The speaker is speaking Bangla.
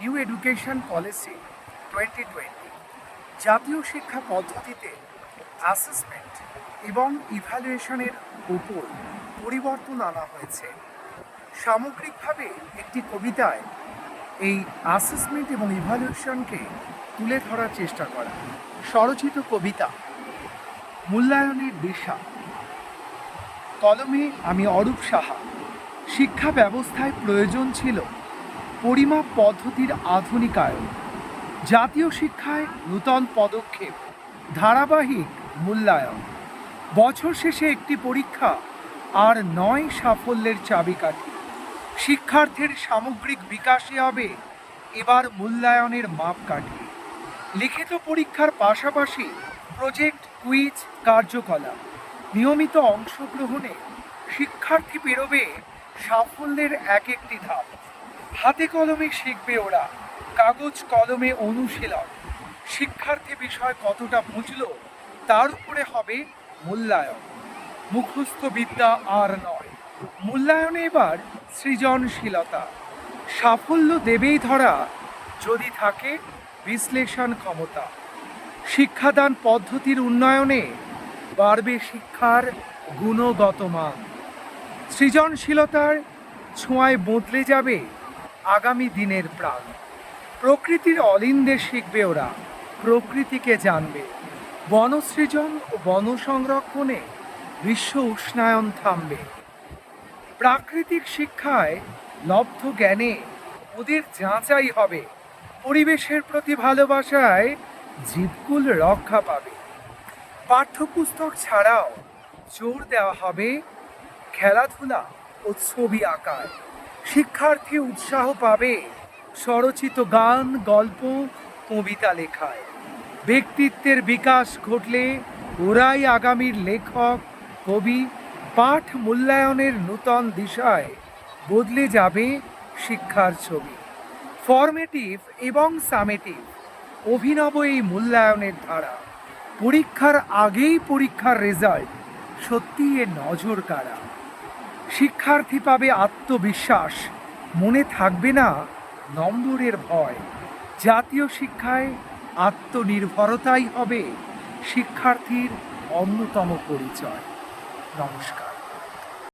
নিউ এডুকেশন পলিসি 2020 জাতীয় শিক্ষা পদ্ধতিতে অ্যাসেসমেন্ট এবং ইভ্যালুয়েশনের উপর পরিবর্তন আনা হয়েছে। সামগ্রিকভাবে একটি কবিতায় এই অ্যাসেসমেন্ট এবং ইভ্যালুয়েশনকে তুলে ধরার চেষ্টা করা। স্বরচিত কবিতা মূল্যায়নের দিশা। কলমে আমি অরূপ সাহা। শিক্ষা ব্যবস্থায় প্রয়োজন ছিল পরিমাপ পদ্ধতির আধুনিকায়ন, জাতীয় শিক্ষায় নূতন পদক্ষেপ, ধারাবাহিক মূল্যায়ন। বছর শেষে একটি পরীক্ষা আর নয় সাফল্যের চাবিকাঠি। শিক্ষার্থীর সামগ্রিক বিকাশে হবে এবার মূল্যায়নের মাপকাঠি। লিখিত পরীক্ষার পাশাপাশি প্রজেক্ট, কুইজ, কার্যকলাপ। নিয়মিত অংশগ্রহণে শিক্ষার্থী পেরোবে সাফল্যের এক একটি ধাপ। হাতে কলমে শিখবে ওরা, কাগজ কলমে অনুশীলন। শিক্ষার্থী বিষয় কতটা বুঝল তার উপরে হবে মূল্যায়ন। মুখস্থ বিদ্যা আর নয়, মূল্যায়নে এবার সৃজনশীলতা। সাফল্য দেবেই ধরা যদি থাকে বিশ্লেষণ ক্ষমতা। শিক্ষাদান পদ্ধতির উন্নয়নে বাড়বে শিক্ষার গুণগত মান। সৃজনশীলতার ছোঁয়ায় বদলে যাবে আগামী দিনের প্রাণ। প্রকৃতির অলিন্দে শিখবে ওরা, প্রকৃতিকে জানবে। বনসৃজন ও বন সংরক্ষণে বিশ্ব উষ্ণায়ন থামবে। প্রাকৃতিক শিক্ষায় লব্ধ জ্ঞানে ওদের যাচাই হবে। পরিবেশের প্রতি ভালোবাসায় জীবকুল রক্ষা পাবে। পাঠ্যপুস্তক ছাড়াও জোর দেওয়া হবে খেলাধুলা ও ছবি আঁকায়। শিক্ষার্থী উৎসাহ পাবে স্বরচিত গান, গল্প, কবিতা লেখায়। ব্যক্তিত্বের বিকাশ ঘটলে ওরাই আগামীর লেখক, কবি। পাঠ মূল্যায়নের নূতন দিশায় বদলে যাবে শিক্ষার ছবি। ফরমেটিভ এবং সামেটিভ অভিনব এই মূল্যায়নের ধারা। পরীক্ষার আগেই পরীক্ষার রেজাল্ট, সত্যি এ নজর কাড়া। শিক্ষার্থী পাবে আত্মবিশ্বাস, মনে থাকবে না নম্বরের ভয়। জাতীয় শিক্ষায় আত্মনির্ভরতাই হবে শিক্ষার্থীর অন্যতম পরিচয়। নমস্কার।